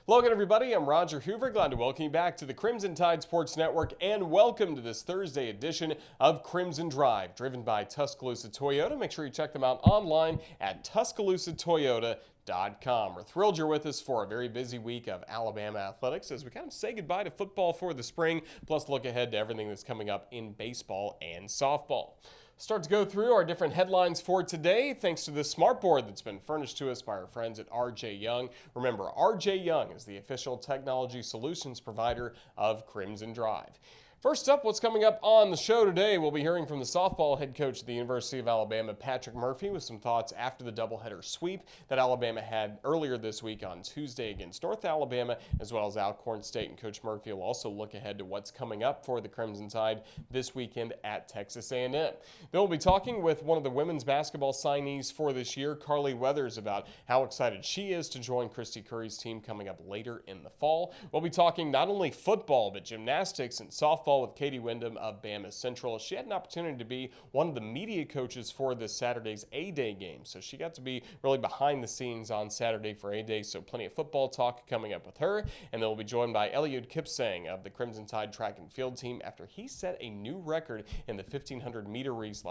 Hello again, everybody. I'm Roger Hoover. Glad to welcome you back to the Crimson Tide Sports Network, and welcome to this Thursday edition of Crimson Drive, driven by Tuscaloosa Toyota. Make sure you check them out online at TuscaloosaToyota.com. We're thrilled you're with us for a very busy week of Alabama athletics as we kind of say goodbye to football for the spring, plus look ahead to everything that's coming up in baseball and softball. Start to go through our different headlines for today, thanks to the smart board that's been furnished to us by our friends at RJ Young. Remember, RJ Young is the official technology solutions provider of Crimson Drive. First up, what's coming up on the show today, we'll be hearing from the softball head coach at the University of Alabama, Patrick Murphy, with some thoughts after the doubleheader sweep that Alabama had earlier this week on Tuesday against North Alabama, as well as Alcorn State. And Coach Murphy will also look ahead to what's coming up for the Crimson Tide this weekend at Texas A&M. Then we'll be talking with one of the women's basketball signees for this year, Carly Weathers, about how excited she is to join Christy Curry's team coming up later in the fall. We'll be talking not only football, but gymnastics and softball with Katie Windham of BamaCentral. She had an opportunity to be one of the media coaches for this Saturday's A-Day game, so she got to be really behind the scenes on Saturday for A-Day, so plenty of football talk coming up with her. And then we'll be joined by Eliud Kipsang of the Crimson Tide track and field team after he set a new record in the 1,500 meter race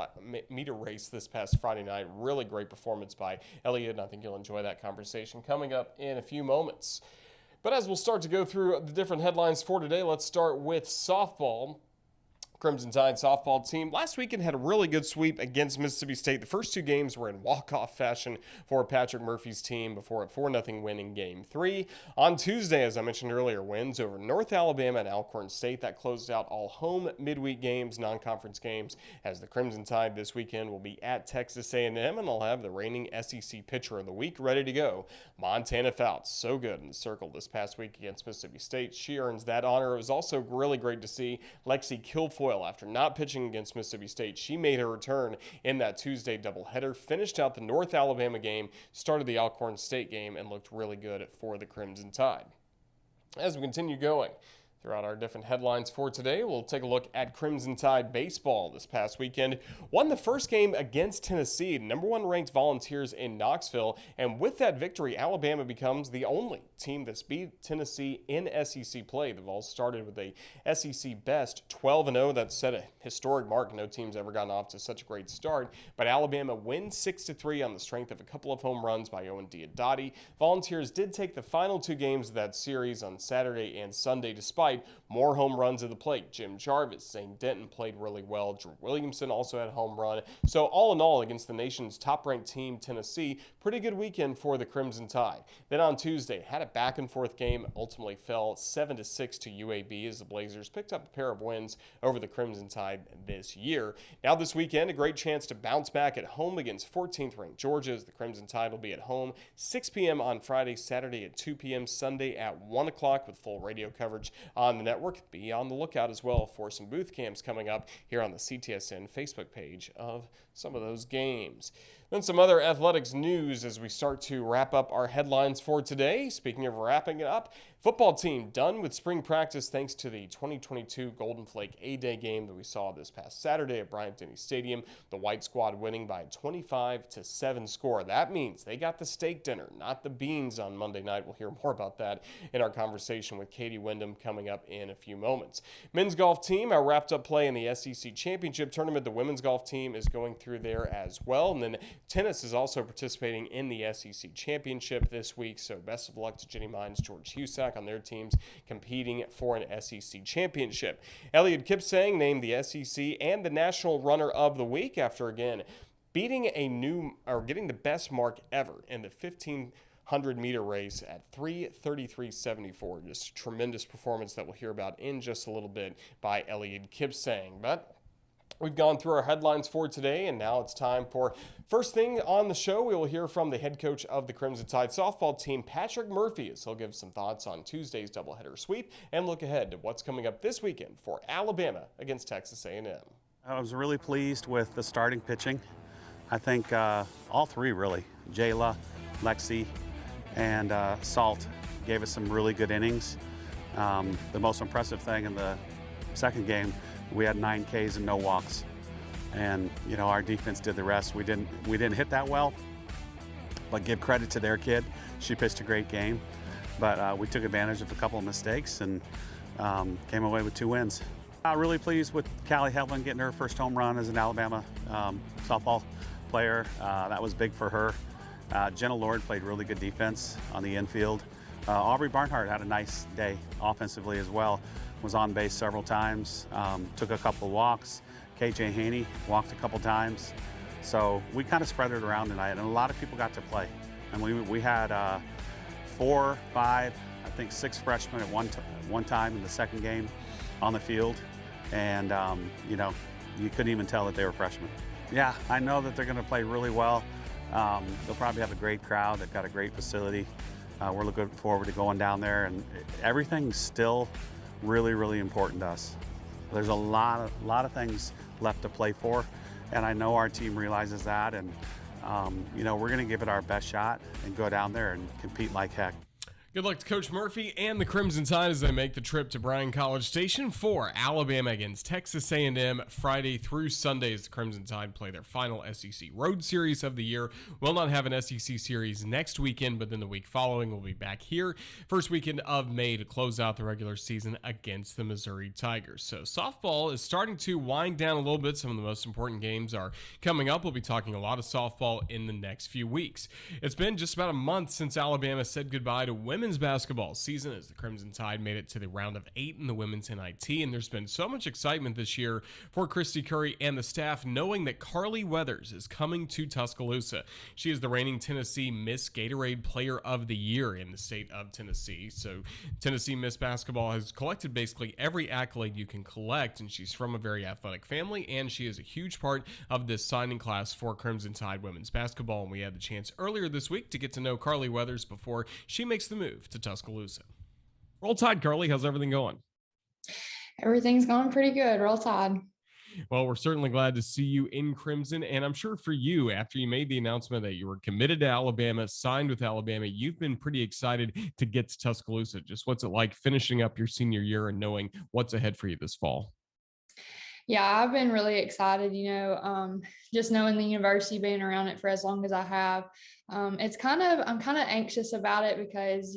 this past Friday night. Really great performance by Eliud, and I think you'll enjoy that conversation coming up in a few moments. But as we'll start to go through the different headlines for today, let's start with softball. Crimson Tide softball team last weekend had a really good sweep against Mississippi State. The first two games were in walk-off fashion for Patrick Murphy's team before a 4-0 win in Game 3. On Tuesday, as I mentioned earlier, wins over North Alabama and Alcorn State. That closed out all home midweek games, non-conference games, as the Crimson Tide this weekend will be at Texas A&M, and they'll have the reigning SEC pitcher of the week ready to go, Montana Fouts. So good in the circle this past week against Mississippi State. She earns that honor. It was also really great to see Lexi Kilfoyle. After not pitching against Mississippi State, she made her return in that Tuesday doubleheader, finished out the North Alabama game, started the Alcorn State game, and looked really good for the Crimson Tide. As we continue going throughout our different headlines for today, we'll take a look at Crimson Tide baseball this past weekend. Won the first game against Tennessee, number 1 ranked Volunteers in Knoxville, and with that victory, Alabama becomes the only team that's beat Tennessee in SEC play. The Vols started with a SEC best 12-0. That set a historic mark. No team's ever gotten off to such a great start, but Alabama wins 6-3 on the strength of a couple of home runs by Owen Diodati. Volunteers did take the final 2 games of that series on Saturday and Sunday, despite more home runs at the plate. Jim Jarvis, Zane Denton played really well. Drew Williamson also had a home run. So all in all, against the nation's top-ranked team, Tennessee, pretty good weekend for the Crimson Tide. Then on Tuesday, had a back-and-forth game, ultimately fell 7-6 to UAB as the Blazers picked up a pair of wins over the Crimson Tide this year. Now this weekend, a great chance to bounce back at home against 14th-ranked Georgia, as the Crimson Tide will be at home 6 p.m. on Friday, Saturday at 2 p.m., Sunday at 1 o'clock with full radio coverage on the network. Be on the lookout as well for some booth cams coming up here on the CTSN Facebook page of some of those games. Then some other athletics news as we start to wrap up our headlines for today. Speaking of wrapping it up, football team done with spring practice thanks to the 2022 Golden Flake A-Day game that we saw this past Saturday at Bryant-Denny Stadium. The White Squad winning by a 25-7 score. That means they got the steak dinner, not the beans on Monday night. We'll hear more about that in our conversation with Katie Windham coming up in a few moments. Men's golf team wrapped up play in the SEC Championship Tournament. The women's golf team is going through there as well. And then tennis is also participating in the SEC Championship this week, so best of luck to Jenny Mines, George Husak on their teams competing for an SEC Championship. Eliud Kipsang named the SEC and the National Runner of the Week after, again, getting the best mark ever in the 1,500-meter race at 3:33.74. Just a tremendous performance that we'll hear about in just a little bit by Eliud Kipsang. But we've gone through our headlines for today, and now it's time for first thing on the show. We will hear from the head coach of the Crimson Tide softball team, Patrick Murphy, as he'll give some thoughts on Tuesday's doubleheader sweep and look ahead to what's coming up this weekend for Alabama against Texas A&M. I was really pleased with the starting pitching. I think all three, really, Jayla, Lexi, and Salt, gave us some really good innings. The most impressive thing in the second game, we had 9 Ks and no walks, and our defense did the rest. We didn't hit that well, but give credit to their kid. She pitched a great game. but we took advantage of a couple of mistakes and came away with 2 wins. Really pleased with Callie Helvin getting her first home run as an Alabama softball player. That was big for her. Jenna Lord played really good defense on the infield. Aubrey Barnhart had a nice day offensively as well. Was on base several times, took a couple of walks. KJ Haney walked a couple times. So we kind of spread it around tonight, and a lot of people got to play. And we had 4, 5, I think 6 freshmen at one time in the second game on the field. And, you know, you couldn't even tell that they were freshmen. Yeah, I know that they're going to play really well. They'll probably have a great crowd. They've got a great facility. We're looking forward to going down there, and everything's still really, really important to us. There's a lot of things left to play for, and I know our team realizes that, and you know, we're going to give it our best shot and go down there and compete like heck. Good luck to Coach Murphy and the Crimson Tide as they make the trip to Bryan College Station for Alabama against Texas A&M Friday through Sunday as the Crimson Tide play their final SEC Road Series of the year. We'll not have an SEC series next weekend, but then the week following we'll be back here first weekend of May to close out the regular season against the Missouri Tigers. So softball is starting to wind down a little bit. Some of the most important games are coming up. We'll be talking a lot of softball in the next few weeks. It's been just about a month since Alabama said goodbye to women's basketball season as the Crimson Tide made it to the round of 8 in the women's NIT, and there's been so much excitement this year for Christy Curry and the staff knowing that Carly Weathers is coming to Tuscaloosa. She is the reigning Tennessee Miss Gatorade Player of the Year in the state of Tennessee. So Tennessee Miss Basketball has collected basically every accolade you can collect, and she's from a very athletic family, and she is a huge part of this signing class for Crimson Tide women's basketball. And we had the chance earlier this week to get to know Carly Weathers before she makes the move to Tuscaloosa. Roll Tide, Carly. How's everything going? Everything's going pretty good. Roll Tide. Well, we're certainly glad to see you in Crimson, and I'm sure for you, after you made the announcement that you were committed to Alabama, signed with Alabama, you've been pretty excited to get to Tuscaloosa. Just what's it like finishing up your senior year and knowing what's ahead for you this fall? Yeah, I've been really excited, just knowing the university, being around it for as long as I have. I'm kind of anxious about it because,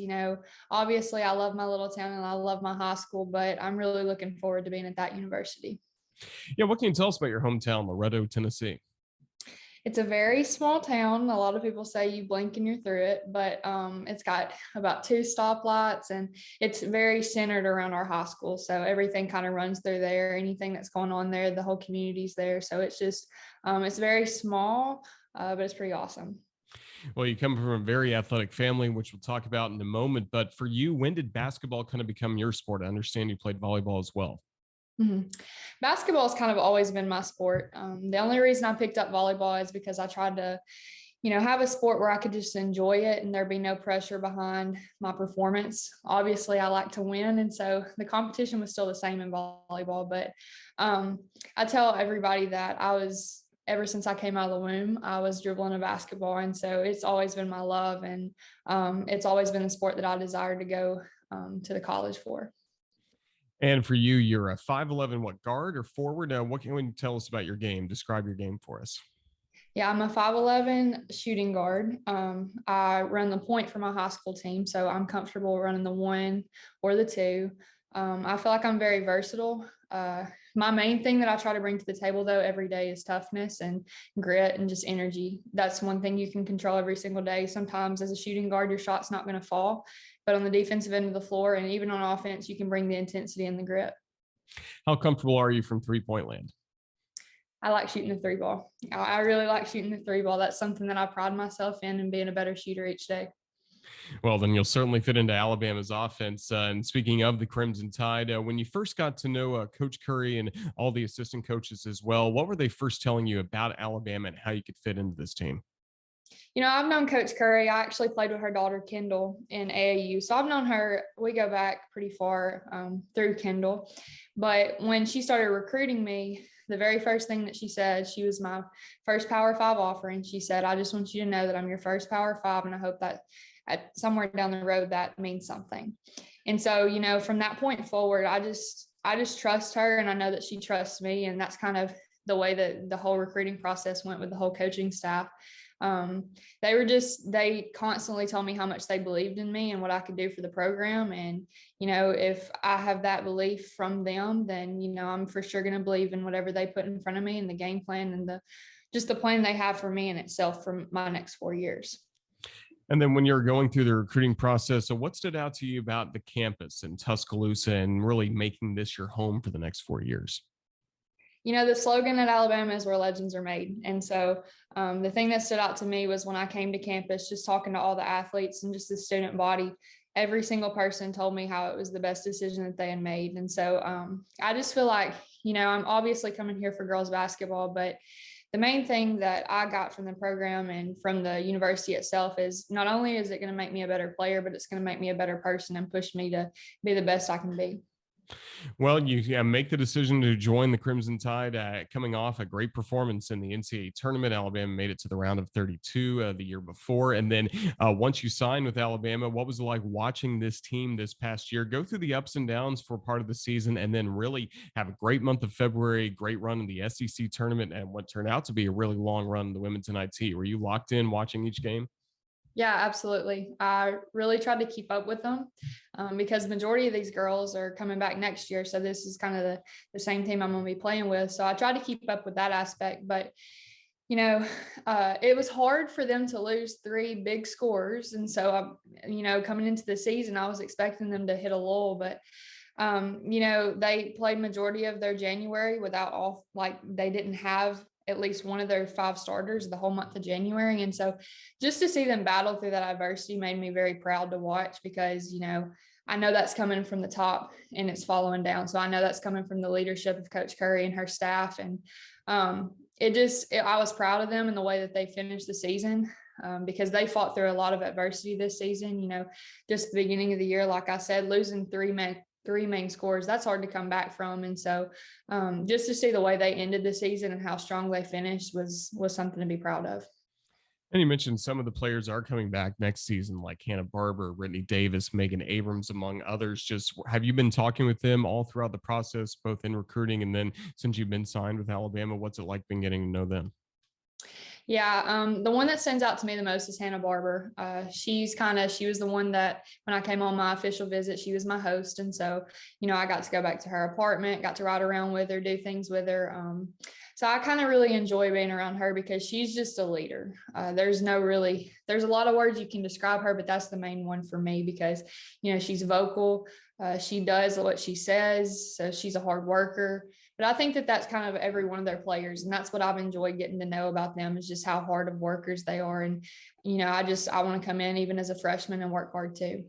obviously I love my little town and I love my high school, but I'm really looking forward to being at that university. Yeah, what can you tell us about your hometown, Loretto, Tennessee? It's a very small town. A lot of people say you blink and you're through it, but it's got about 2 stoplights and it's very centered around our high school. So everything kind of runs through there. Anything that's going on there, the whole community's there. So it's just, it's very small, but it's pretty awesome. Well, you come from a very athletic family, which we'll talk about in a moment. But for you, when did basketball kind of become your sport? I understand you played volleyball as well. Mm-hmm. Basketball has kind of always been my sport. The only reason I picked up volleyball is because I tried to, have a sport where I could just enjoy it and there'd be no pressure behind my performance. Obviously, I like to win. And so the competition was still the same in volleyball. But I tell everybody that ever since I came out of the womb, I was dribbling a basketball. And so it's always been my love. And it's always been the sport that I desired to go to the college for. And for you, you're a 5'11", what, guard or forward? What can you tell us about your game? Describe your game for us. Yeah, I'm a 5'11" shooting guard. I run the point for my high school team, so I'm comfortable running the 1 or the 2. I feel like I'm very versatile. My main thing that I try to bring to the table, though, every day is toughness and grit and just energy. That's one thing you can control every single day. Sometimes as a shooting guard, your shot's not going to fall, but on the defensive end of the floor and even on offense, you can bring the intensity and the grit. How comfortable are you from three-point land? I like shooting the 3 ball. I really like shooting the 3 ball. That's something that I pride myself in and being a better shooter each day. Well, then you'll certainly fit into Alabama's offense. And speaking of the Crimson Tide, when you first got to know Coach Curry and all the assistant coaches as well, what were they first telling you about Alabama and how you could fit into this team? I've known Coach Curry. I actually played with her daughter, Kendall, in AAU. So I've known her. We go back pretty far through Kendall. But when she started recruiting me, the very first thing that she said, she was my first Power 5 offer. And she said, I just want you to know that I'm your first Power 5. And I hope that somewhere down the road, that means something. And so, from that point forward, I just trust her and I know that she trusts me. And that's kind of the way that the whole recruiting process went with the whole coaching staff. They constantly told me how much they believed in me and what I could do for the program. And, if I have that belief from them, then, I'm for sure going to believe in whatever they put in front of me and the game plan and the plan they have for me in itself for my next 4 years. And then when you're going through the recruiting process, so what stood out to you about the campus in Tuscaloosa and really making this your home for the next 4 years? The slogan at Alabama is where legends are made. And so the thing that stood out to me was when I came to campus, just talking to all the athletes and just the student body, every single person told me how it was the best decision that they had made. And so I just feel like, I'm obviously coming here for girls basketball, but the main thing that I got from the program and from the university itself is not only is it going to make me a better player, but it's going to make me a better person and push me to be the best I can be. Well, you make the decision to join the Crimson Tide, coming off a great performance in the NCAA tournament. Alabama made it to the round of 32 the year before. And then once you signed with Alabama, what was it like watching this team this past year go through the ups and downs for part of the season and then really have a great month of February, great run in the SEC tournament, and what turned out to be a really long run in the women's NIT? Were you locked in watching each game? Yeah, absolutely. I really tried to keep up with them because the majority of these girls are coming back next year. So this is kind of the same team I'm going to be playing with. So I tried to keep up with that aspect. But, it was hard for them to lose 3 big scores. And so, coming into the season, I was expecting them to hit a lull. But, they played majority of their January they didn't have at least one of their 5 starters the whole month of January. And so just to see them battle through that adversity made me very proud to watch because, I know that's coming from the top and it's following down. So I know that's coming from the leadership of Coach Curry and her staff. And I was proud of them in the way that they finished the season because they fought through a lot of adversity this season. Just the beginning of the year, like I said, losing 3 main scores, that's hard to come back from. And so just to see the way they ended the season and how strong they finished was something to be proud of. And you mentioned some of the players are coming back next season, like Hannah Barber, Brittany Davis, Megan Abrams, among others. Just have you been talking with them all throughout the process, both in recruiting and then since you've been signed with Alabama? What's it like been getting to know them? Yeah, the one that stands out to me the most is Hannah Barber. She was the one that when I came on my official visit, she was my host. And so, I got to go back to her apartment, got to ride around with her, do things with her. So I kind of really enjoy being around her because she's just a leader. There's a lot of words you can describe her, but that's the main one for me because, she's vocal. She does what she says. So she's a hard worker. But I think that that's kind of every one of their players. And that's what I've enjoyed getting to know about them is just how hard of workers they are. And, I want to come in even as a freshman and work hard too.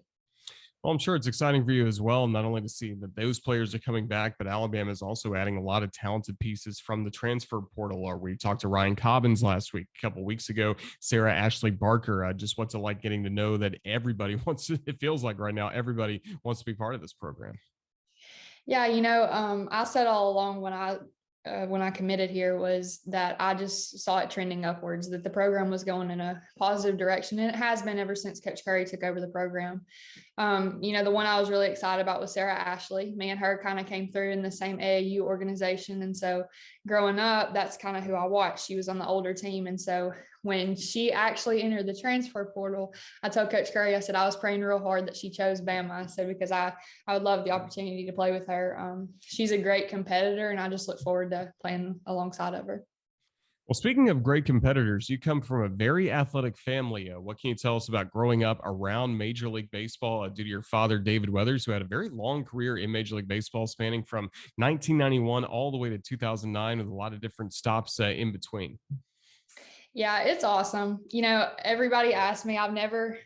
Well, I'm sure it's exciting for you as well, not only to see that those players are coming back, but Alabama is also adding a lot of talented pieces from the transfer portal. Or we talked to Ryan Cobbins last week, a couple of weeks ago, Sarah Ashley Barker. Just what's it like getting to know that everybody wants to, it feels like right now, everybody wants to be part of this program. Yeah, I said all along when I committed here was that I just saw it trending upwards, that the program was going in a positive direction. And it has been ever since Coach Curry took over the program. The one I was really excited about was Sarah Ashley. Me and her kind of came through in the same AAU organization. And so growing up, that's kind of who I watched. She was on the older team. And so when she actually entered the transfer portal, I told Coach Curry, I said, I was praying real hard that she chose Bama. I said, because I would love the opportunity to play with her. She's a great competitor, and I just look forward to playing alongside of her. Well, speaking of great competitors, you come from a very athletic family. What can you tell us about growing up around Major League Baseball due to your father, David Weathers, who had a very long career in Major League Baseball spanning from 1991 all the way to 2009 with a lot of different stops in between? Yeah, it's awesome. Everybody asks me, I've never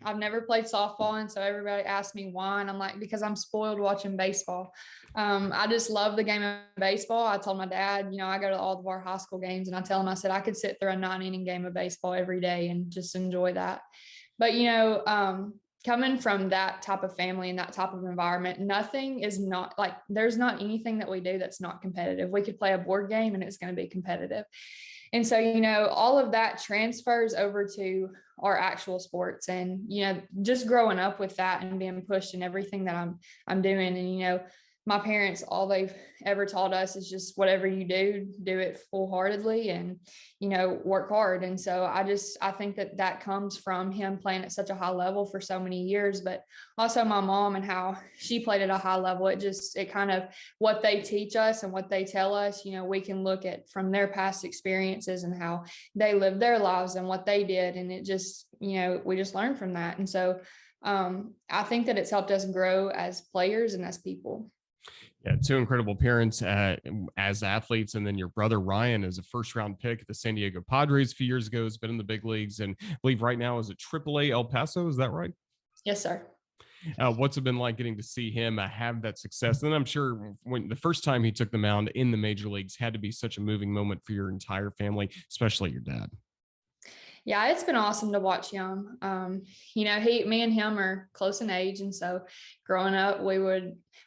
played softball. And so everybody asks me why. And I'm like, because I'm spoiled watching baseball. I just love the game of baseball. I told my dad, I go to all of our high school games and I tell him, I said, I could sit through a 9-inning game of baseball every day and just enjoy that. But, coming from that type of family and that type of environment, there's not anything that we do that's not competitive. We could play a board game and it's going to be competitive. And so, all of that transfers over to our actual sports and, just growing up with that and being pushed in everything that I'm doing. And, my parents, all they've ever taught us is just whatever you do it full-heartedly and, work hard. And so I think that comes from him playing at such a high level for so many years, but also my mom and how she played at a high level. It kind of what they teach us and what they tell us, we can look at from their past experiences and how they lived their lives and what they did. And it just, we just learn from that. And so I think that it's helped us grow as players and as people. Yeah, two incredible parents as athletes, and then your brother Ryan is a first-round pick at the San Diego Padres a few years ago. Has been in the big leagues, and I believe right now is at AAA El Paso. Is that right? Yes, sir. What's it been like getting to see him have that success? And then I'm sure when the first time he took the mound in the major leagues had to be such a moving moment for your entire family, especially your dad. Yeah, it's been awesome to watch him. Me and him are close in age. And so growing up,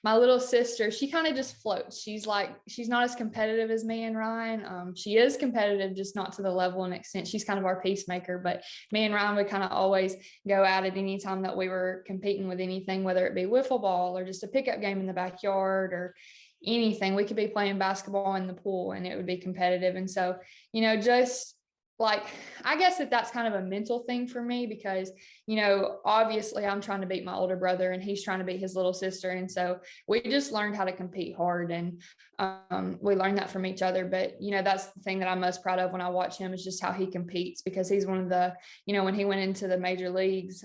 my little sister, she kind of just floats. She's not as competitive as me and Ryan. She is competitive, just not to the level and extent. She's kind of our peacemaker, but me and Ryan would kind of always go at it anytime that we were competing with anything, whether it be wiffle ball or just a pickup game in the backyard or anything. We could be playing basketball in the pool and it would be competitive. And so, just I guess that's kind of a mental thing for me because, obviously I'm trying to beat my older brother and he's trying to beat his little sister. And so we just learned how to compete hard and we learned that from each other. But, that's the thing that I'm most proud of when I watch him is just how he competes because he's one of the, when he went into the major leagues,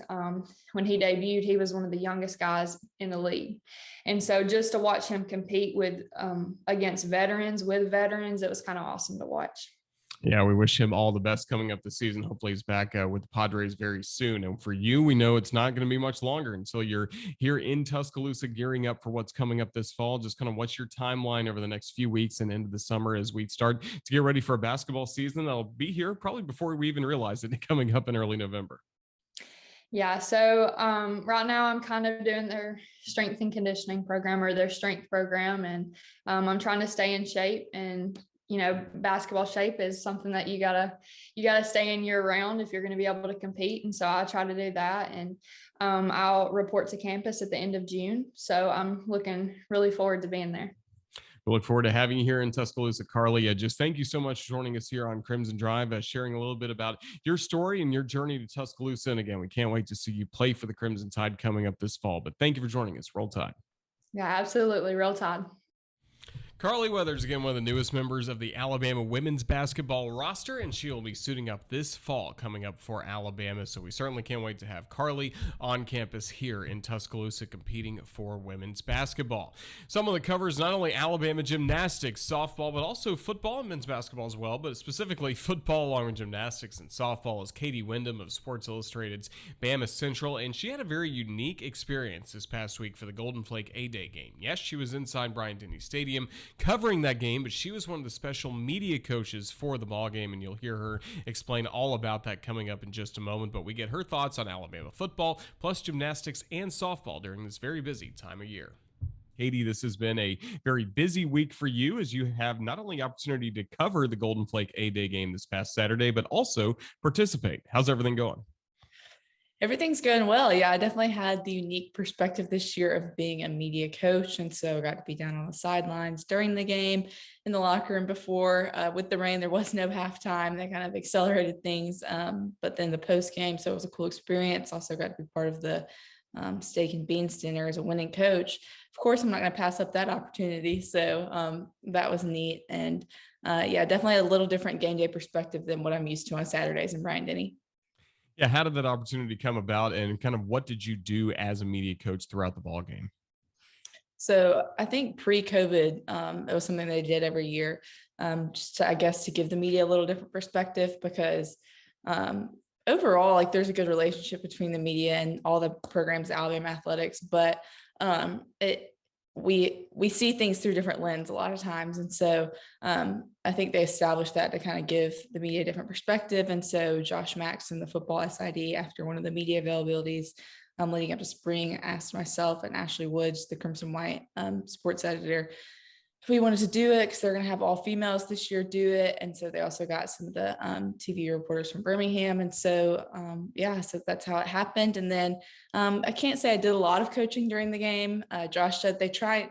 when he debuted, he was one of the youngest guys in the league. And so just to watch him compete against veterans, it was kind of awesome to watch. Yeah, we wish him all the best coming up this season. Hopefully he's back with the Padres very soon. And for you, we know it's not going to be much longer until you're here in Tuscaloosa gearing up for what's coming up this fall. Just kind of what's your timeline over the next few weeks and into the summer as we start to get ready for a basketball season that'll be here probably before we even realize it coming up in early November. Yeah, so right now I'm kind of doing their strength and conditioning program or their strength program. And I'm trying to stay in shape and basketball shape is something that you gotta stay in year round if you're going to be able to compete. And so I try to do that. And I'll report to campus at the end of June. So I'm looking really forward to being there. We look forward to having you here in Tuscaloosa, Carly. Just thank you so much for joining us here on Crimson Drive, sharing a little bit about your story and your journey to Tuscaloosa. And again, we can't wait to see you play for the Crimson Tide coming up this fall. But thank you for joining us. Roll Tide. Yeah, absolutely. Roll Tide. Carly Weathers, again, one of the newest members of the Alabama women's basketball roster, and she will be suiting up this fall coming up for Alabama. So we certainly can't wait to have Carly on campus here in Tuscaloosa competing for women's basketball. Some of the covers, not only Alabama gymnastics, softball, but also football and men's basketball as well, but specifically football along with gymnastics and softball is Katie Windham of Sports Illustrated's BamaCentral, and she had a very unique experience this past week for the Golden Flake A-Day game. Yes, she was inside Bryant-Denny Stadium covering that game, but she was one of the special media coaches for the ball game, and you'll hear her explain all about that coming up in just a moment. But we get her thoughts on Alabama football, plus gymnastics and softball during this very busy time of year. Katie, this has been a very busy week for you as you have not only opportunity to cover the Golden Flake A-Day game this past Saturday, but also participate. How's everything going? Everything's going well. Yeah, I definitely had the unique perspective this year of being a media coach. And so I got to be down on the sidelines during the game, in the locker room before. With the rain, there was no halftime. That kind of accelerated things. But then the post game, so it was a cool experience. Also got to be part of the steak and beans dinner as a winning coach. Of course, I'm not going to pass up that opportunity. So that was neat. And yeah, definitely a little different game day perspective than what I'm used to on Saturdays in Bryant-Denny. Yeah, how did that opportunity come about, and kind of what did you do as a media coach throughout the ball game? So I think pre-COVID, it was something they did every year, just to, I guess, to give the media a little different perspective because overall, like there's a good relationship between the media and all the programs at Alabama athletics, but we see things through different lens a lot of times. And so I think they established that to kind of give the media a different perspective. And so Josh Max and the football SID, after one of the media availabilities leading up to spring, asked myself and Ashley Woods, the Crimson White sports editor, if we wanted to do it, because they're going to have all females this year do it. And so they also got some of the TV reporters from Birmingham. And so, so that's how it happened. And then I can't say I did a lot of coaching during the game. Josh said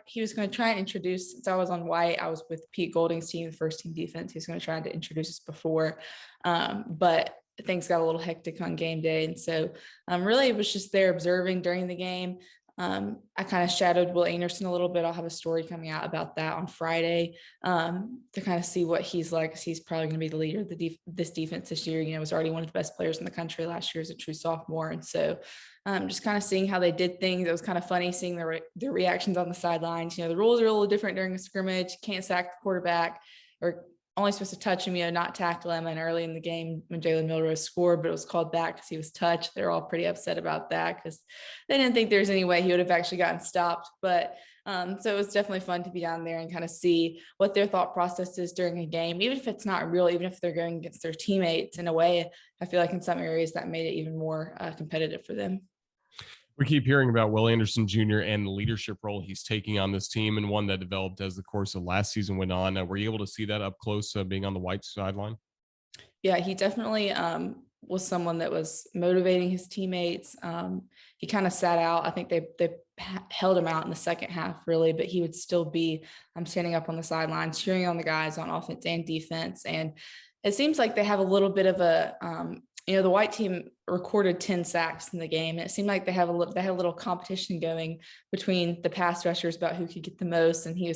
he was going to try and introduce, since I was on white, I was with Pete Golding's team, the first team defense. He was going to try to introduce us before, but things got a little hectic on game day. And so really it was just there observing during the game. I kind of shadowed Will Anderson a little bit. I'll have a story coming out about that on Friday to kind of see what he's like, because he's probably going to be the leader of this defense this year. You know, was already one of the best players in the country last year as a true sophomore. And so just kind of seeing how they did things. It was kind of funny seeing their reactions on the sidelines. You know, the rules are a little different during a scrimmage. You can't sack the quarterback, or only supposed to touch him, you know, not tackle him. And early in the game when Jalen Milrose scored, but it was called back because he was touched. They're all pretty upset about that because they didn't think there's any way he would have actually gotten stopped. But so it was definitely fun to be down there and kind of see what their thought process is during a game, even if it's not real, even if they're going against their teammates. In a way, I feel like in some areas that made it even more competitive for them. We keep hearing about Will Anderson Jr. and the leadership role he's taking on this team, and one that developed as the course of last season went on. Were you able to see that up close, being on the white sideline? Yeah, he definitely was someone that was motivating his teammates. He kind of sat out. I think they held him out in the second half, really, but he would still be standing up on the sidelines, cheering on the guys on offense and defense. And it seems like they have a little bit of a the white team recorded 10 sacks in the game. And it seemed like they had a little competition going between the pass rushers about who could get the most. And he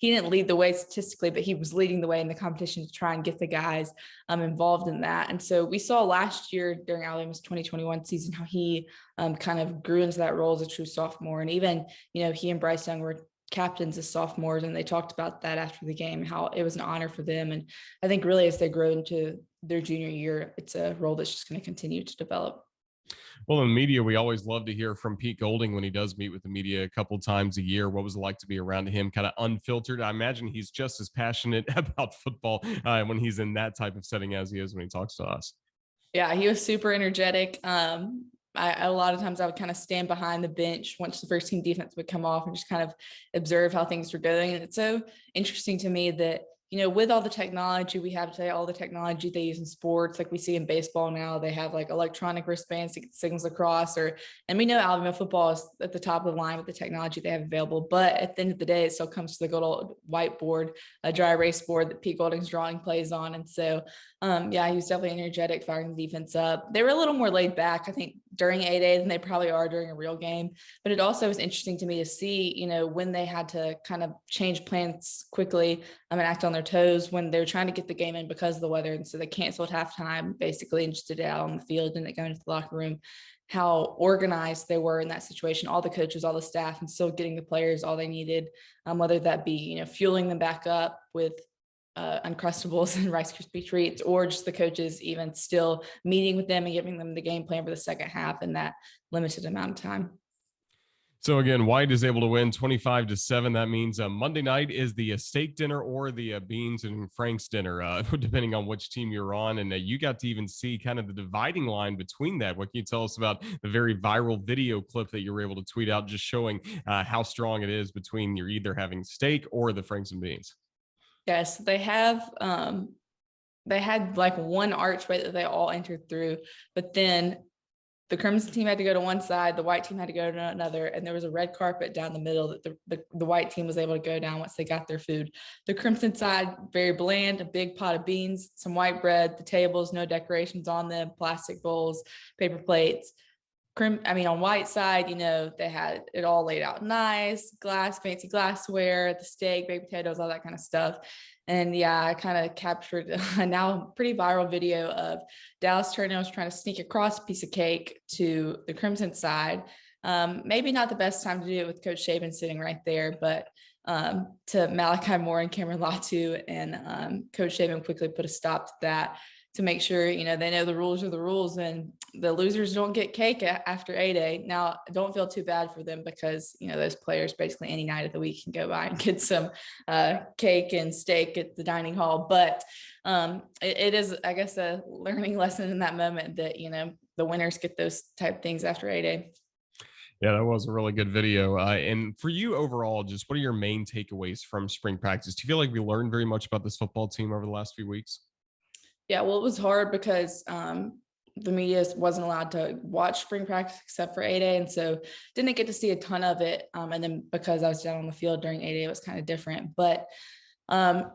didn't lead the way statistically, but he was leading the way in the competition to try and get the guys involved in that. And so we saw last year during Alabama's 2021 season how he kind of grew into that role as a true sophomore. And even, he and Bryce Young were captains as sophomores, and they talked about that after the game, how it was an honor for them. And I think really as they grow into their junior year, it's a role that's just going to continue to develop. Well, in the media, we always love to hear from Pete Golding when he does meet with the media a couple times a year. What was it like to be around him, kind of unfiltered? I imagine he's just as passionate about football when he's in that type of setting as he is when he talks to us. Yeah, he was super energetic. A lot of times I would kind of stand behind the bench once the first team defense would come off and just kind of observe how things were going. And it's so interesting to me that, with all the technology we have today, all the technology they use in sports, like we see in baseball now, they have like electronic wristbands to get signals across, and we know Alabama football is at the top of the line with the technology they have available. But at the end of the day, it still comes to the good old whiteboard, a dry erase board that Pete Golding's drawing plays on. And so, he was definitely energetic, firing the defense up. They were a little more laid back, I think, during 8A than they probably are during a real game. But it also was interesting to me to see, when they had to kind of change plans quickly and act on their toes when they're trying to get the game in because of the weather. And so they canceled halftime basically and just did it out on the field and go into the locker room. How organized they were in that situation, all the coaches, all the staff, and still getting the players all they needed, whether that be, fueling them back up with Uncrustables and Rice Krispie treats, or just the coaches even still meeting with them and giving them the game plan for the second half in that limited amount of time. So again, White is able to win 25-7. That means Monday night is the steak dinner or the beans and Frank's dinner, depending on which team you're on. And you got to even see kind of the dividing line between that. What can you tell us about the very viral video clip that you were able to tweet out, just showing how strong it is between you're either having steak or the Franks and beans? Yes, they have. They had like one archway that they all entered through, but then the Crimson team had to go to one side, the white team had to go to another, and there was a red carpet down the middle that the white team was able to go down once they got their food. The Crimson side, very bland, a big pot of beans, some white bread, the tables, no decorations on them, plastic bowls, paper plates. On white side, they had it all laid out nice, fancy glassware, the steak, baked potatoes, all that kind of stuff. And I kind of captured a now pretty viral video of Dallas Turner's trying to sneak across a piece of cake to the Crimson side. Maybe not the best time to do it with Coach Shaven sitting right there, but to Malachi Moore and Cameron Latu, and Coach Shaven quickly put a stop to that to make sure, they know the rules are the rules and the losers don't get cake after 8A. Now, don't feel too bad for them because, those players basically any night of the week can go by and get some cake and steak at the dining hall. But it is, I guess, a learning lesson in that moment that, the winners get those type things after 8A. Yeah, that was a really good video. And for you overall, just what are your main takeaways from spring practice? Do you feel like we learned very much about this football team over the last few weeks? Yeah, well, it was hard because the media wasn't allowed to watch spring practice except for 8A. And so didn't get to see a ton of it. And then because I was down on the field during 8A, it was kind of different. But, the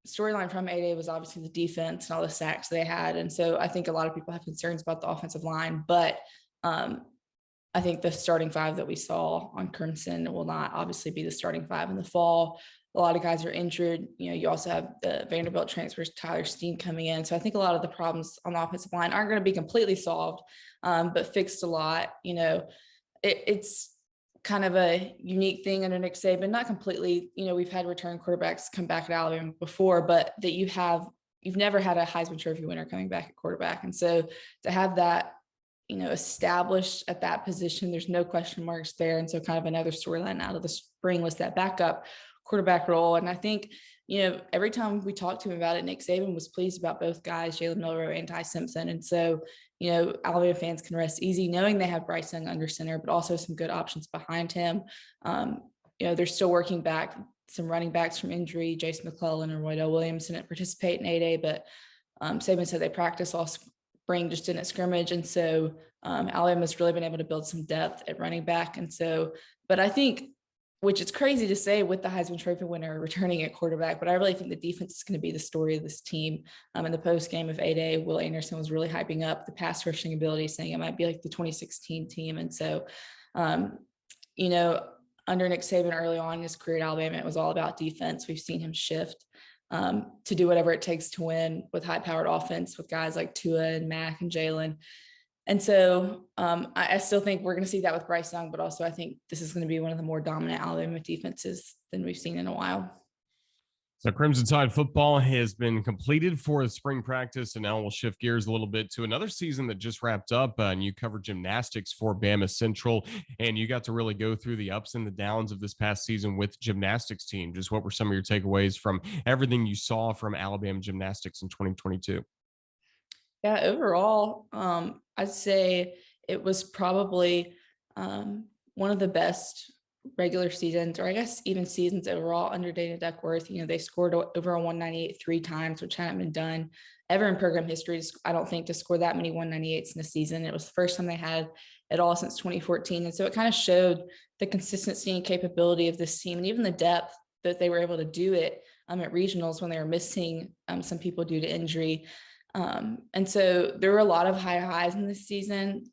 storyline from 8A was obviously the defense and all the sacks they had. And so I think a lot of people have concerns about the offensive line. But I think the starting five that we saw on Crimson will not obviously be the starting five in the fall. A lot of guys are injured. You also have the Vanderbilt transfers, Tyler Steen coming in. So I think a lot of the problems on the offensive line aren't going to be completely solved, but fixed a lot. It's kind of a unique thing under Nick Saban, not completely. We've had return quarterbacks come back at Alabama before, but that you've never had a Heisman Trophy winner coming back at quarterback. And so to have that, established at that position, there's no question marks there. And so kind of another storyline out of the spring was that backup quarterback role. And I think, every time we talked to him about it, Nick Saban was pleased about both guys, Jalen Milroe and Ty Simpson. And so, Alabama fans can rest easy knowing they have Bryce Young under center, but also some good options behind him. They're still working back some running backs from injury. Jason McClellan and Roydell Williams didn't participate in 8A, but Saban said they practiced all spring, just didn't scrimmage. And so Alabama's really been able to build some depth at running back. And so, but I think, which is crazy to say with the Heisman Trophy winner returning at quarterback, but I really think the defense is going to be the story of this team. In the post game of 8A, Will Anderson was really hyping up the pass rushing ability, saying it might be like the 2016 team. And so, under Nick Saban early on in his career at Alabama, it was all about defense. We've seen him shift to do whatever it takes to win with high-powered offense with guys like Tua and Mac and Jalen. And so I still think we're going to see that with Bryce Young, but also I think this is going to be one of the more dominant Alabama defenses than we've seen in a while. So Crimson Tide football has been completed for the spring practice, and now we'll shift gears a little bit to another season that just wrapped up. And you covered gymnastics for BamaCentral, and you got to really go through the ups and the downs of this past season with gymnastics team. Just what were some of your takeaways from everything you saw from Alabama gymnastics in 2022? Yeah, overall, I'd say it was probably one of the best regular seasons, or I guess even seasons overall under Dana Duckworth. They scored over a 198 3 times, which hadn't been done ever in program history. I don't think to score that many 198s in a season. It was the first time they had it all since 2014. And so it kind of showed the consistency and capability of this team and even the depth that they were able to do it at regionals when they were missing some people due to injury. And so there were a lot of high highs in this season.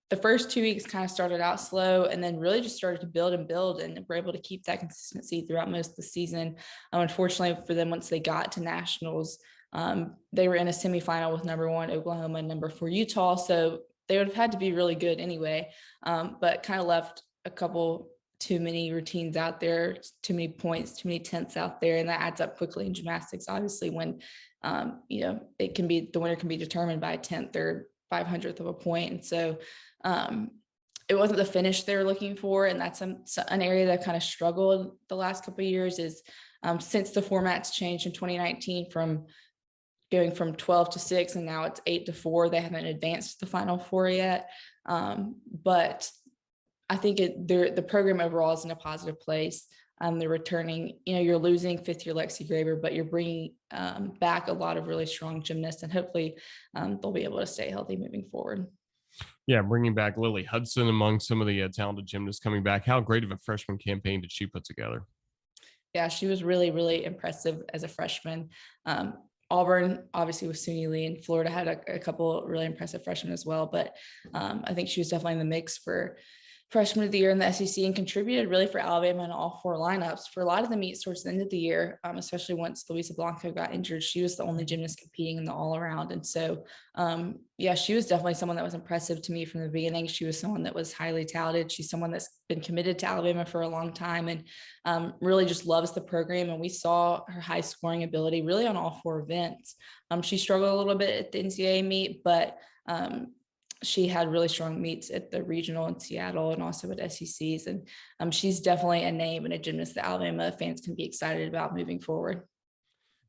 The first 2 weeks kind of started out slow and then really just started to build and were able to keep that consistency throughout most of the season. Unfortunately for them, once they got to nationals, they were in a semifinal with number 1 Oklahoma and number 4 Utah. So they would have had to be really good anyway, but kind of left a couple too many routines out there, too many points, too many tenths out there. And that adds up quickly in gymnastics, obviously, when it can be, the winner can be determined by a 10th or 500th of a point. And so it wasn't the finish they were looking for. And that's an area that kind of struggled the last couple of years is since the formats changed in 2019 from going from 12 to 6 and now it's 8 to 4, they haven't advanced to the Final Four yet. But I think the program overall is in a positive place. They're returning, you're losing 5th-year Lexi Graber, but you're bringing back a lot of really strong gymnasts, and hopefully they'll be able to stay healthy moving forward. Yeah, bringing back Lily Hudson among some of the talented gymnasts coming back. How great of a freshman campaign did she put together? Yeah, she was really, really impressive as a freshman. Auburn, obviously, with Suni Lee, and Florida had a couple really impressive freshmen as well. But I think she was definitely in the mix for freshman of the year in the SEC and contributed really for Alabama in all 4 lineups for a lot of the meets towards the end of the year, especially once Luisa Blanco got injured. She was the only gymnast competing in the all around. And so, she was definitely someone that was impressive to me from the beginning. She was someone that was highly touted. She's someone that's been committed to Alabama for a long time and really just loves the program. And we saw her high scoring ability really on all 4 events. She struggled a little bit at the NCAA meet, but she had really strong meets at the regional in Seattle and also at SECs. And she's definitely a name and a gymnast that Alabama fans can be excited about moving forward.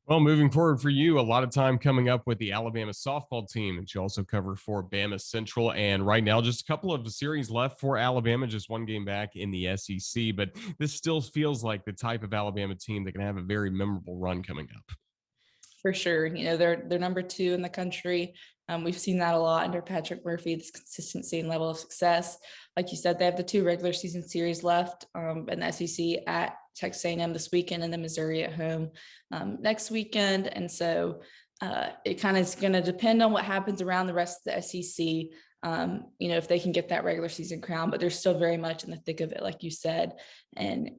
Well, moving forward for you, a lot of time coming up with the Alabama softball team that you also cover for BamaCentral. And right now, just a couple of the series left for Alabama, just one game back in the SEC. But this still feels like the type of Alabama team that can have a very memorable run coming up. For sure. They're number 2 in the country. We've seen that a lot under Patrick Murphy, this consistency and level of success. Like you said, they have the 2 regular season series left in the SEC at Texas A&M this weekend and then Missouri at home next weekend. And so it kind of is going to depend on what happens around the rest of the SEC. If they can get that regular season crown, but they're still very much in the thick of it, like you said. And,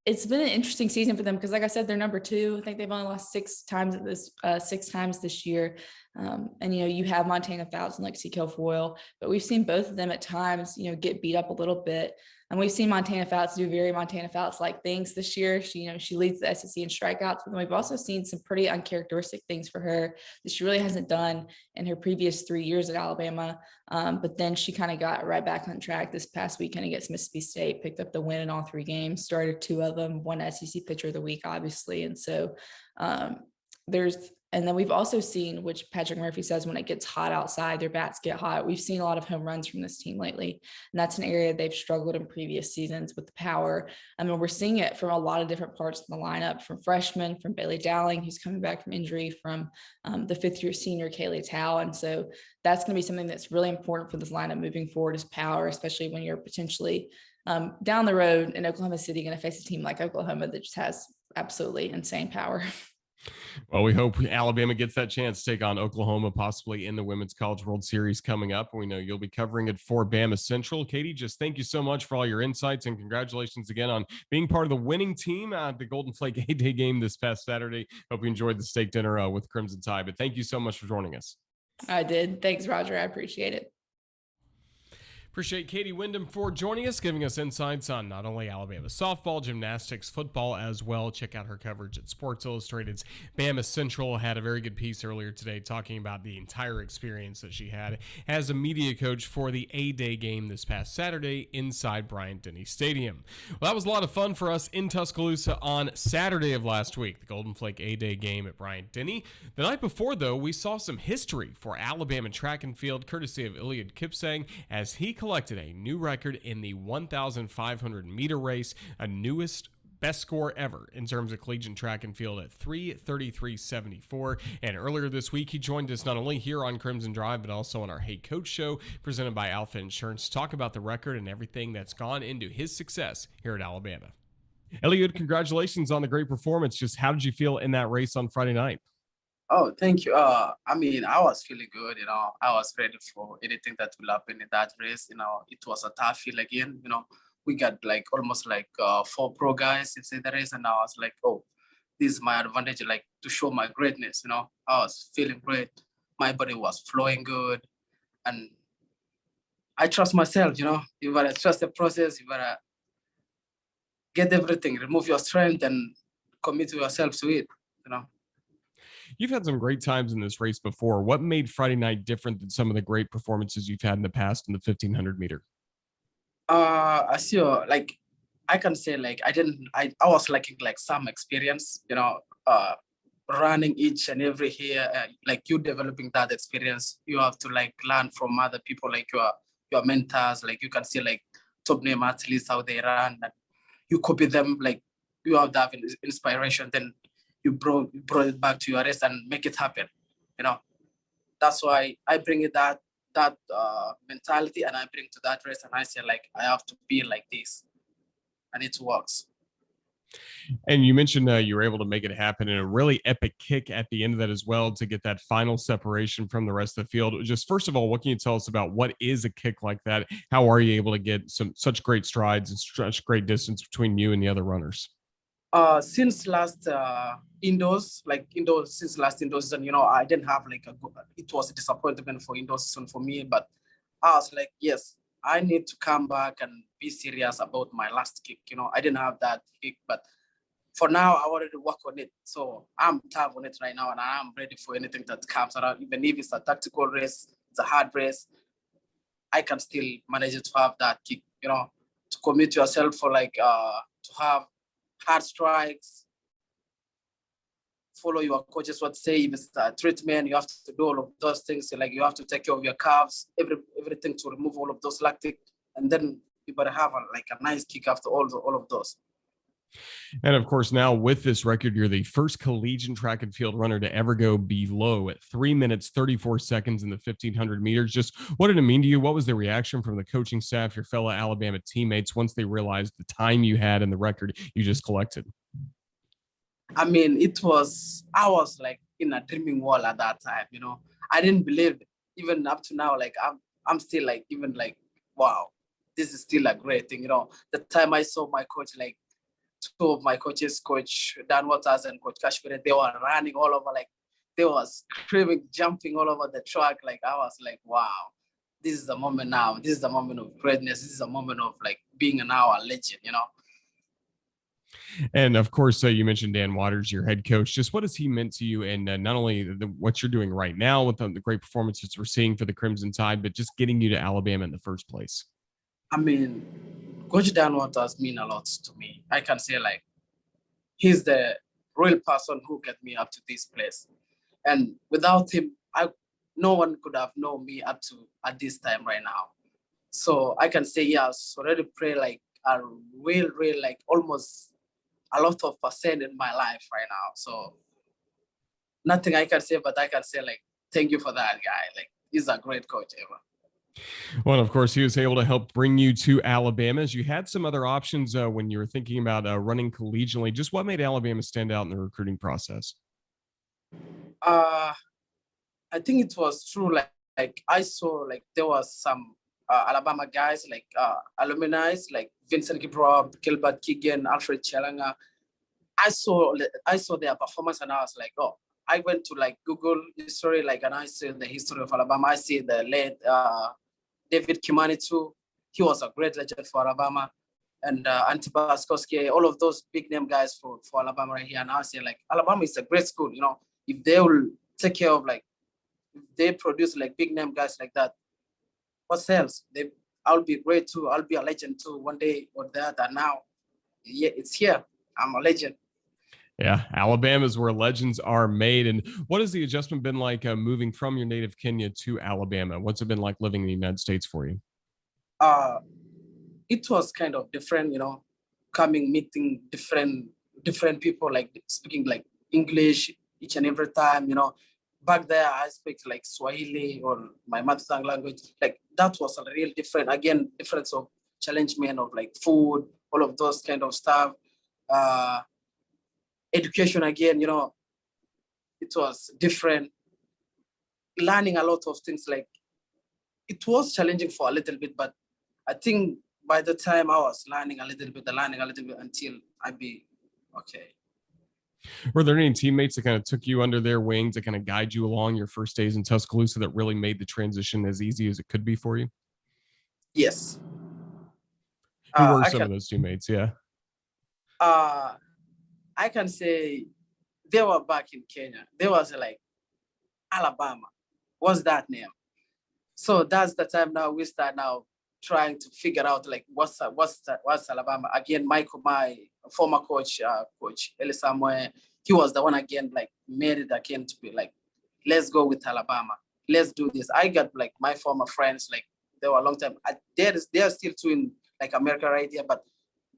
it's been an interesting season for them because, like I said, they're number 2. I think they've only lost 6 times this year. You have Montana Fouts and Lexi Kilfoyle, but we've seen both of them at times, get beat up a little bit. And we've seen Montana Fouts do very Montana Fouts-like things this year. She leads the SEC in strikeouts, but we've also seen some pretty uncharacteristic things for her that she really hasn't done in her previous 3 years at Alabama. But then she kind of got right back on track this past weekend against Mississippi State, picked up the win in all 3 games, started 2 of them, won SEC Pitcher of the Week, obviously. And so and then we've also seen, which Patrick Murphy says, when it gets hot outside, their bats get hot. We've seen a lot of home runs from this team lately. And that's an area they've struggled in previous seasons with the power. We're seeing it from a lot of different parts of the lineup, from freshmen, from Bailey Dowling, who's coming back from injury, from the 5th-year senior, Kaylee Tao. And so that's going to be something that's really important for this lineup moving forward, is power, especially when you're potentially down the road in Oklahoma City going to face a team like Oklahoma that just has absolutely insane power. Well, we hope Alabama gets that chance to take on Oklahoma, possibly in the Women's College World Series coming up. We know you'll be covering it for BamaCentral. Katie, just thank you so much for all your insights, and congratulations again on being part of the winning team at the Golden Flake A-Day game this past Saturday. Hope you enjoyed the steak dinner with Crimson Tide, but thank you so much for joining us. I did. Thanks, Roger. I appreciate it. Appreciate Katie Windham for joining us, giving us insights on not only Alabama softball, gymnastics, football as well. Check out her coverage at Sports Illustrated's BamaCentral. Had a very good piece earlier today talking about the entire experience that she had as a media coach for the A-Day game this past Saturday inside Bryant-Denny Stadium. Well, that was a lot of fun for us in Tuscaloosa on Saturday of last week, the Golden Flake A-Day game at Bryant-Denny. The night before, though, we saw some history for Alabama track and field, courtesy of Eliud Kipsang, as he collected a new record in the 1,500 meter race, a newest best score ever in terms of collegiate track and field at 3:33.74. And earlier this week, he joined us not only here on Crimson Drive, but also on our Hey Coach show presented by Alpha Insurance to talk about the record and everything that's gone into his success here at Alabama. Eliud, congratulations on the great performance. Just how did you feel in that race on Friday night? Oh, thank you. I was feeling good. I was ready for anything that will happen in that race. It was a tough field again. We got almost 4 pro guys inside the race, and I was like, oh, this is my advantage, to show my greatness. I was feeling great. My body was flowing good, and I trust myself. You gotta trust the process. You gotta get everything, remove your strength, and commit to yourself to it. You've had some great times in this race before. What made Friday night different than some of the great performances you've had in the past in the 1,500 meter? I see. I can say I was lacking some experience. Running each and every year, you developing that experience. You have to learn from other people, your mentors. You can see top name athletes how they run, and you copy them. You have that inspiration. Then you brought it back to your race and make it happen. That's why I bring it that mentality, and I bring to that race, and I say I have to be like this, and it works. And you mentioned you were able to make it happen in a really epic kick at the end of that as well to get that final separation from the rest of the field. Just first of all, what can you tell us about what is a kick like that? How are you able to get such great strides and such great distance between you and the other runners? Since last indoors, since last indoors season, I didn't have it was a disappointment for indoor season for me, but I was yes, I need to come back and be serious about my last kick. I didn't have that kick, but for now, I wanted to work on it. So I'm tough on it right now, and I'm ready for anything that comes around. Even if it's a tactical race, it's a hard race, I can still manage to have that kick, to commit yourself for to have hard strikes, follow your coaches what say. If it's a treatment, you have to do all of those things. Like you have to take care of your calves, everything to remove all of those lactic, and then you better have a nice kick after all of those. And of course, now with this record, you're the first collegiate track and field runner to ever go below at 3 minutes, 34 seconds in the 1500 meters. Just what did it mean to you? What was the reaction from the coaching staff, your fellow Alabama teammates, once they realized the time you had and the record you just collected? I mean, I was like in a dreaming world at that time, I didn't believe it. Even up to now, like I'm still like, even like, wow, this is still a great thing. The time I saw my coach, like, two of my coaches, Coach Dan Waters and Coach Kashmir, they were running all over, like they were screaming, jumping all over the track. Like I was like, wow, this is the moment now. This is the moment of greatness. This is a moment of like being now a legend, And of course, you mentioned Dan Waters, your head coach. Just what has he meant to you, and not only what you're doing right now with the great performances we're seeing for the Crimson Tide, but just getting you to Alabama in the first place? I mean, Coach Dan Waters mean a lot to me. I can say like he's the real person who got me up to this place, and without him, no one could have known me up to at this time right now. So I can say yes, already pray like a real like almost a lot of percent in my life right now. So nothing I can say, but I can say like thank you for that guy. Like he's a great coach ever. Well, of course, he was able to help bring you to Alabama. As you had some other options when you were thinking about running collegially. Just what made Alabama stand out in the recruiting process? I think it was true. Like I saw like there was some Alabama guys like alumni like Vincent Kiprop, Gilbert Keegan, Alfred Chalanga. I saw their performance and I was like, oh, I went to like Google history, like, and I see the history of Alabama. I see the late David Kimani too. He was a great legend for Alabama. And Antibaskowski, all of those big name guys for Alabama right here. And I say like, Alabama is a great school, if they will take care of like, if they produce like big name guys like that, what else? I'll be great too. I'll be a legend too one day or that. And now, yeah, it's here. I'm a legend. Yeah, Alabama is where legends are made. And what has the adjustment been like moving from your native Kenya to Alabama? What's it been like living in the United States for you? It was kind of different, coming, meeting different people, like speaking like English each and every time, Back there, I speak like Swahili or my mother tongue language. Like that was a real different, again, difference of challengement of like food, all of those kind of stuff. Education again, it was different. Learning a lot of things, like it was challenging for a little bit, but I think by the time I was learning a little bit until I'd be okay. Were there any teammates that kind of took you under their wing to kind of guide you along your first days in Tuscaloosa that really made the transition as easy as it could be for you? Yes. Who were some of those teammates? Yeah. I can say they were back in Kenya. There was like Alabama. What's that name? So that's the time now we start now trying to figure out like what's Alabama. Again, Michael, my former coach, Coach Eli Samuel, he was the one again like made it again to be like, let's go with Alabama. Let's do this. I got like my former friends, like they were a long time. They are still too in like America right here, but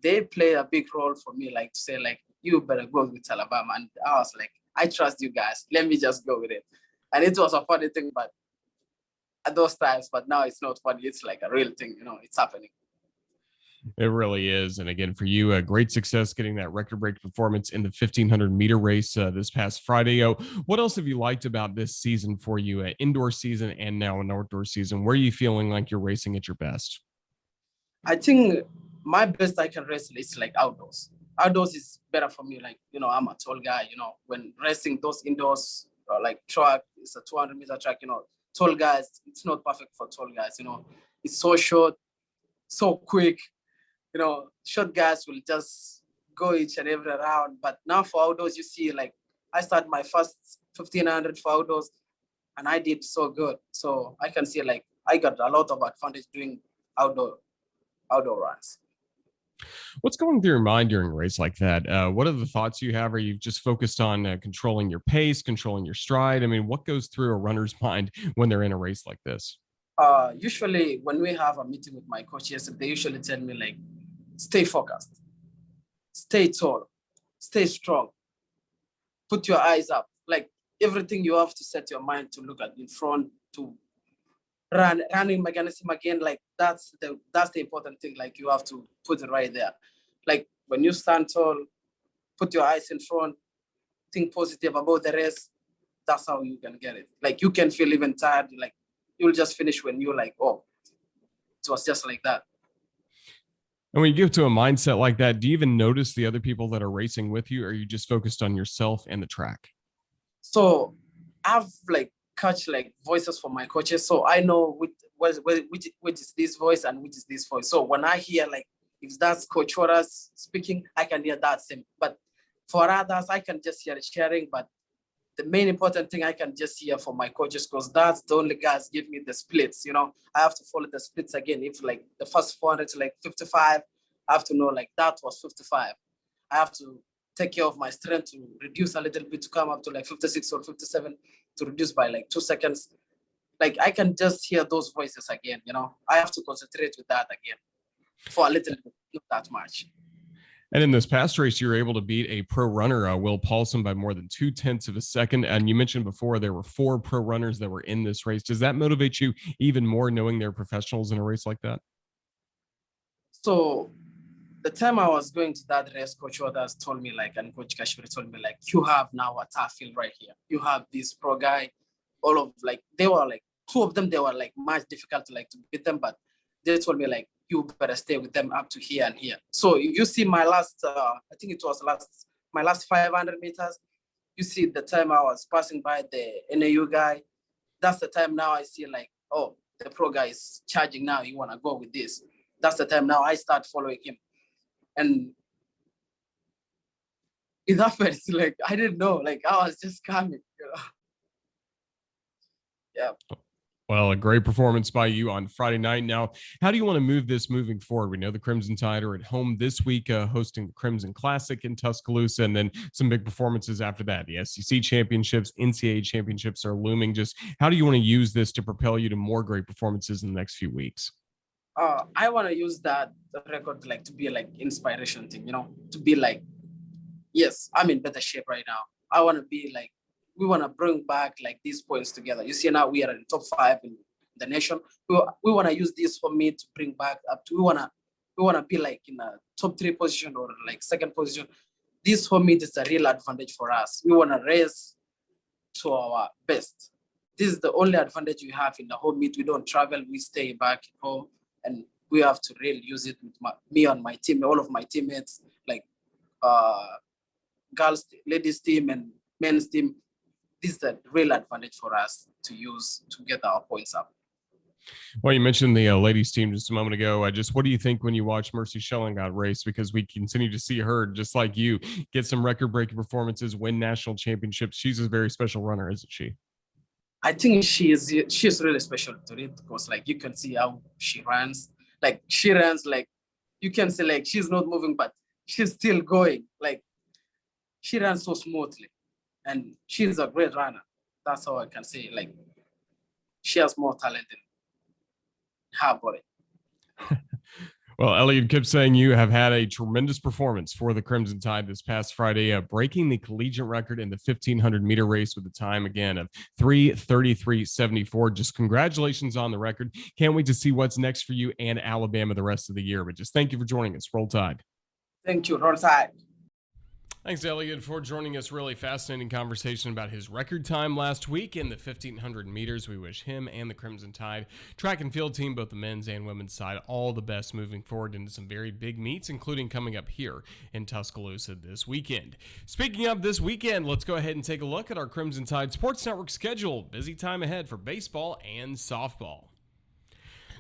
they play a big role for me, like to say like, you better go with Alabama. And I was like, I trust you guys. Let me just go with it. And it was a funny thing, but at those times, but now it's not funny. It's like a real thing, it's happening. It really is. And again, for you, a great success getting that record-breaking performance in the 1500-meter race this past Friday. What else have you liked about this season for you, an indoor season and now an outdoor season? Where are you feeling like you're racing at your best? I think my best I can race is like outdoors. Outdoors is better for me. Like, I'm a tall guy, when racing those indoors, like track, it's a 200-meter track, tall guys, it's not perfect for tall guys, it's so short, so quick, short guys will just go each and every round. But now for outdoors, you see, like I started my first 1500 for outdoors and I did so good. So I can see like I got a lot of advantage doing outdoor runs. What's going through your mind during a race like that? What are the thoughts you have? Are you just focused on controlling your pace, controlling your stride? I mean, what goes through a runner's mind when they're in a race like this? Usually when we have a meeting with my coaches, they usually tell me like, stay focused, stay tall, stay strong, put your eyes up. Like everything you have to set your mind to look at in front, to running mechanism again. Like that's the important thing. Like you have to put it right there. Like when you stand tall, put your eyes in front, think positive about the race. That's how you can get it. Like you can feel even tired. Like you'll just finish when you're like, oh, it was just like that. And when you get to a mindset like that, do you even notice the other people that are racing with you? Or are you just focused on yourself and the track? So I've like catch like voices from my coaches. So I know which is this voice and which is this voice. So when I hear like, if that's Coach Horace speaking, I can hear that same. But for others, I can just hear sharing. But the main important thing I can just hear from my coaches, because that's the only guys give me the splits. I have to follow the splits again. If like the first 400 to like 55, I have to know like that was 55. I have to take care of my strength to reduce a little bit to come up to like 56 or 57 to reduce by like 2 seconds. Like I can just hear those voices again. I have to concentrate with that again for a little bit, not that much. And in this past race, you were able to beat a pro runner, Will Paulson, by more than 0.2 of a second. And you mentioned before there were 4 pro runners that were in this race. Does that motivate you even more knowing they're professionals in a race like that? So the time I was going to that race, Coach Odas told me like, and Coach Kashmir told me like, you have now a tough field right here. You have this pro guy, all of like, they were like, 2 of them, they were like much difficult to like to beat them, but they told me like, you better stay with them up to here and here. So if you see my last, I think it was my last 500 meters, you see the time I was passing by the NAU guy, that's the time now I see like, oh, the pro guy is charging now, you want to go with this. That's the time now I start following him. And it happens, like, I didn't know, like I was just coming, Yeah. Well, a great performance by you on Friday night. Now, how do you want to move this moving forward? We know the Crimson Tide are at home this week, hosting the Crimson Classic in Tuscaloosa, and then some big performances after that. The SEC championships, NCAA championships are looming. Just how do you want to use this to propel you to more great performances in the next few weeks? I want to use that record like to be like inspiration thing, to be like, yes, I'm in better shape right now. I want to be like, we want to bring back like these points together. You see now we are in top 5 in the nation. We want to use this for me to bring back up to, we want to be like in a top 3 position or like 2nd position. This for me is a real advantage for us. We want to race to our best. This is the only advantage we have in the home meet. We don't travel, we stay back at home, and we have to really use it with me and my team, all of my teammates, like girls, ladies team and men's team. This is a real advantage for us to use to get our points up. Well, you mentioned the ladies team just a moment ago. What do you think when you watch Mercy Schellingott race? Because we continue to see her, just like you, get some record-breaking performances, win national championships. She's a very special runner, isn't she? I think she's really special to it because like you can see how she runs. Like she runs like you can say like she's not moving, but she's still going. Like she runs so smoothly. And she's a great runner. That's how I can say. Like, she has more talent in her body. Well, Eliud Kipsang, you have had a tremendous performance for the Crimson Tide this past Friday, breaking the collegiate record in the 1,500-meter race with a time, again, of 3:33.74. Just congratulations on the record. Can't wait to see what's next for you and Alabama the rest of the year. But just thank you for joining us. Roll Tide. Thank you. Roll Tide. Thanks, Eliud, for joining us. Really fascinating conversation about his record time last week in the 1,500 meters. We wish him and the Crimson Tide track and field team, both the men's and women's side, all the best moving forward into some very big meets, including coming up here in Tuscaloosa this weekend. Speaking of this weekend, let's go ahead and take a look at our Crimson Tide Sports Network schedule. Busy time ahead for baseball and softball.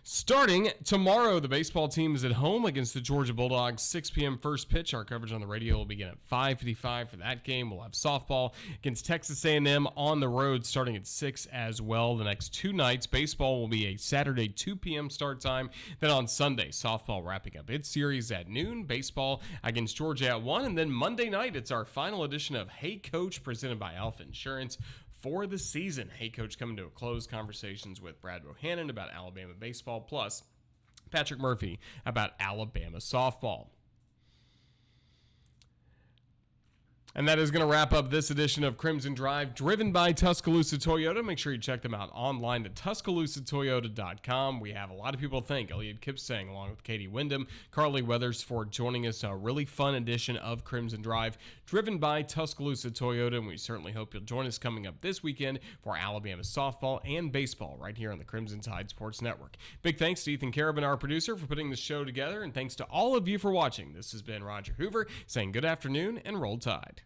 Starting tomorrow, the baseball team is at home against the Georgia Bulldogs. 6 p.m. first pitch. Our coverage on the radio will begin at 5:55 for that game. We'll have softball against Texas A&M on the road starting at 6 as well. The next 2 nights, baseball will be a Saturday 2 p.m. start time. Then on Sunday, softball wrapping up its series at noon. Baseball against Georgia at 1. And then Monday night, it's our final edition of Hey Coach presented by Alpha Insurance. For the season, Hey Coach coming to a close. Conversations with Brad Bohannon about Alabama baseball, plus Patrick Murphy about Alabama softball. And that is going to wrap up this edition of Crimson Drive, driven by Tuscaloosa Toyota. Make sure you check them out online at TuscaloosaToyota.com. We have a lot of people to thank Eliud Kipsang along with Katie Windham, Carly Weathers for joining us. A really fun edition of Crimson Drive, driven by Tuscaloosa Toyota. And we certainly hope you'll join us coming up this weekend for Alabama softball and baseball right here on the Crimson Tide Sports Network. Big thanks to Ethan Carabin, our producer, for putting the show together. And thanks to all of you for watching. This has been Roger Hoover saying good afternoon and roll Tide.